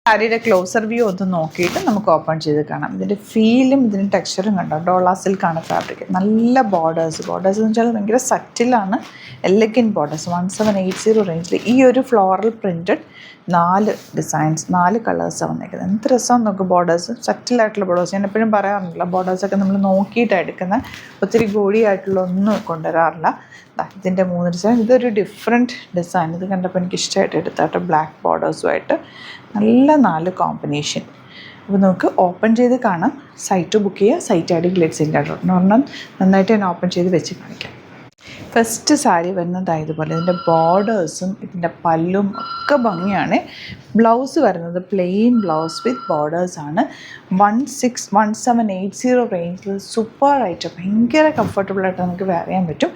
സാരിയുടെ closer view ഒന്ന് നോക്കിയിട്ട് നമുക്ക് ഓപ്പൺ ചെയ്ത് കാണാം. ഇതിൻ്റെ ഫീലും ഇതിൻ്റെ ടെക്സ്ചറും കണ്ടോ. ഡോള സിൽക്കാണ് ഫാബ്രിക്. നല്ല ബോർഡേഴ്സ് എന്ന് വെച്ചാൽ ഭയങ്കര സറ്റിലാണ്. Elegant borders. 1780 റേഞ്ചിൽ ഈ ഒരു ഫ്ലോറൽ പ്രിൻറ്റഡ് 4 ഡിസൈൻസ് 4 കളേഴ്സാണ് വന്നേക്കുന്നത്. എന്ത് രസമാണ് നോക്ക്. ബോർഡേഴ്സ് സറ്റിലായിട്ടുള്ള ബോർഡേഴ്സ്. ഞാൻ എപ്പോഴും പറയാറുണ്ടല്ലോ, ബോർഡേഴ്സൊക്കെ നമ്മൾ നോക്കിയിട്ടാണ് എടുക്കുന്നത്. ഒത്തിരി ഗോളിയായിട്ടുള്ള ഒന്നും കൊണ്ടുവരാറില്ല. ഇതിൻ്റെ 3 ഡിസൈൻ. ഇതൊരു ഡിഫറെൻറ്റ് ഡിസൈൻ. ഇത് കണ്ടപ്പോൾ എനിക്ക് ഇഷ്ടമായിട്ട് എടുത്തായിട്ട് ബ്ലാക്ക് ബോർഡേഴ്സുമായിട്ട് നല്ല 4 കോമ്പിനേഷൻ. അപ്പോൾ നമുക്ക് ഓപ്പൺ ചെയ്ത് കാണാം. സൈറ്റ് ബുക്ക് ചെയ്യുക. സൈറ്റ് ഐ ഡി ഗ്ലിറ്റ്സിൻ്റെ എന്ന് പറഞ്ഞാൽ നന്നായിട്ട് ഞാൻ ഓപ്പൺ ചെയ്ത് വെച്ച് കാണിക്കാം. ഫസ്റ്റ് സാരി വരുന്നതായതുപോലെ ഇതിൻ്റെ ബോർഡേഴ്സും ഇതിൻ്റെ പല്ലും ഒക്കെ ഭംഗിയാണ്. ബ്ലൗസ് വരുന്നത് പ്ലെയിൻ ബ്ലൗസ് വിത്ത് ബോർഡേഴ്സാണ്. 1780 റേഞ്ചിൽ സൂപ്പറായിട്ട് ഭയങ്കര കംഫർട്ടബിളായിട്ട് നമുക്ക് വെയർ ചെയ്യാൻ പറ്റും.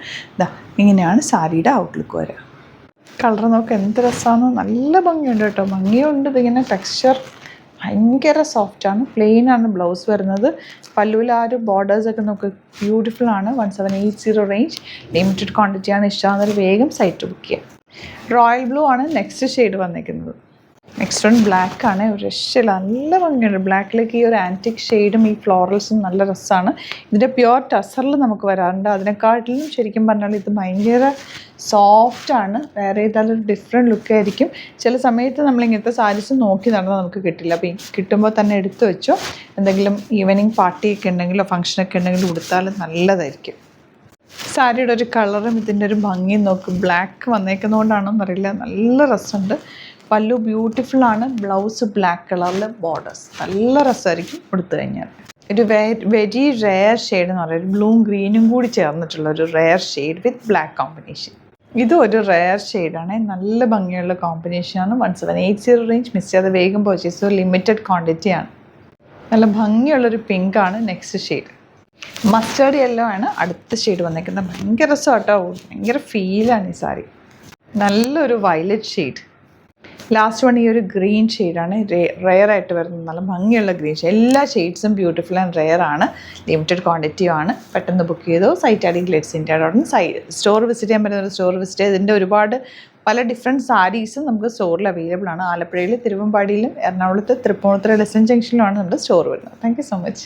ഇങ്ങനെയാണ് സാരിയുടെ ഔട്ട്ലുക്ക് വരിക. കളർ നോക്ക് എന്ത് രസമാണ്. നല്ല ഭംഗിയുണ്ട് കേട്ടോ. ഭംഗിയുണ്ട്. ഇതിങ്ങനെ ടെക്സ്ചർ ഭയങ്കര സോഫ്റ്റാണ്. പ്ലെയിനാണ് ബ്ലൗസ് വരുന്നത്. പല്ലുവിൽ ആ ഒരു ബോർഡേഴ്സൊക്കെ നമുക്ക് ബ്യൂട്ടിഫുള്ളാണ്. 1780 റേഞ്ച്. ലിമിറ്റഡ് ക്വാണ്ടിറ്റിയാണ്. ഇഷ്ടമാകുന്നത് വേഗം സൈറ്റ് ബുക്ക് ചെയ്യാം. റോയൽ ബ്ലൂ ആണ് നെക്സ്റ്റ് ഷെയ്ഡ് വന്നിരിക്കുന്നത്. നെക്സ്റ്റ് വൺ ബ്ലാക്ക് ആണ്. ഒരു രക്ഷയില്ല. നല്ല ഭംഗിയുണ്ട്. ബ്ലാക്കിലേക്ക് ഈ ഒരു ആൻറ്റിക് ഷെയ്ഡും ഈ ഫ്ലോറൽസും നല്ല രസമാണ്. ഇതിൻ്റെ പ്യുവർ ടസറിൽ നമുക്ക് വരാറുണ്ട്. അതിനെക്കാട്ടിലും ശരിക്കും പറഞ്ഞാൽ ഇത് ഭയങ്കര സോഫ്റ്റാണ്. വേറെ ചെയ്താലൊരു ഡിഫറെൻറ്റ് ലുക്കായിരിക്കും. ചില സമയത്ത് നമ്മളിങ്ങനത്തെ സാരീസ് നോക്കി നടന്നാൽ നമുക്ക് കിട്ടില്ല. അപ്പോൾ ഈ കിട്ടുമ്പോൾ തന്നെ എടുത്തു വെച്ചോ. എന്തെങ്കിലും ഈവനിങ് പാർട്ടിയൊക്കെ ഉണ്ടെങ്കിലോ ഫംഗ്ഷനൊക്കെ ഉണ്ടെങ്കിലും കൊടുത്താൽ നല്ലതായിരിക്കും. സാരിയുടെ ഒരു കളറും ഇതിൻ്റെ ഒരു ഭംഗിയും നോക്കും. ബ്ലാക്ക് വന്നേക്കുന്നതുകൊണ്ടാണോന്നറിയില്ല. നല്ല രസമുണ്ട്. പല്ലു ബ്യൂട്ടിഫുള്ളാണ്. ബ്ലൗസ് ബ്ലാക്ക് കളറിൽ ബോർഡേഴ്സ്. നല്ല രസമായിരിക്കും കൊടുത്തു കഴിഞ്ഞാൽ. ഒരു വെരി റെയർ ഷെയ്ഡ് എന്ന് പറയുന്നത് ബ്ലൂവും ഗ്രീനും കൂടി ചേർന്നിട്ടുള്ള ഒരു റെയർ ഷെയ്ഡ് വിത്ത് ബ്ലാക്ക് കോമ്പിനേഷൻ. ഇതും ഒരു റെയർ ഷെയ്ഡാണ്. നല്ല ഭംഗിയുള്ള കോമ്പിനേഷനാണ്. 1780 റേഞ്ച്. മിസ് ചെയ്യാതെ വേഗം പർച്ചേസ്. ലിമിറ്റഡ് ക്വാണ്ടിറ്റിയാണ്. നല്ല ഭംഗിയുള്ളൊരു പിങ്കാണ് നെക്സ്റ്റ് ഷെയ്ഡ്. മസ്റ്റേർഡ് യെല്ലോ ആണ് അടുത്ത ഷെയ്ഡ് വന്നേക്കുന്നത്. ഭയങ്കര രസമാട്ടോ. ഭയങ്കര ഫീലാണ് ഈ സാരി. നല്ലൊരു വയലറ്റ് ഷെയ്ഡ്. ലാസ്റ്റ് വൺ ഈ ഒരു ഗ്രീൻ ഷെയ്ഡാണ്. റെയർ ആയിട്ട് വരുന്നത്. നല്ല ഭംഗിയുള്ള ഗ്രീൻ ഷെയ്ഡ്. എല്ലാ ഷെയ്ഡ്സും ബ്യൂട്ടിഫുൾ ആൻഡ് റെയർ ആണ്. ലിമിറ്റഡ് ക്വാണ്ടിറ്റിയാണ്. പെട്ടെന്ന് ബുക്ക് ചെയ്തോ. സൈറ്റ് ഐ ഡി ഗ്ലിറ്റ്സിൻ്റെ സ്റ്റോർ വിസിറ്റ് ചെയ്യാൻ പറ്റുന്ന ഒരു സ്റ്റോർ വിസിറ്റ് ചെയ്ത് ഇതിൻ്റെ ഒരുപാട് പല ഡിഫറെൻറ്റ് സാരീസും നമുക്ക് സ്റ്റോറിൽ അവൈലബിൾ ആണ്. ആലപ്പുഴയിൽ, തിരുവമ്പാടിയിലും, എറണാകുളത്ത്, തൃപ്പൂണിത്തുറ, ലെസൺ ജംഗ്ഷനിലുമാണ് നമ്മുടെ സ്റ്റോർ വരുന്നത്. Thank you so much.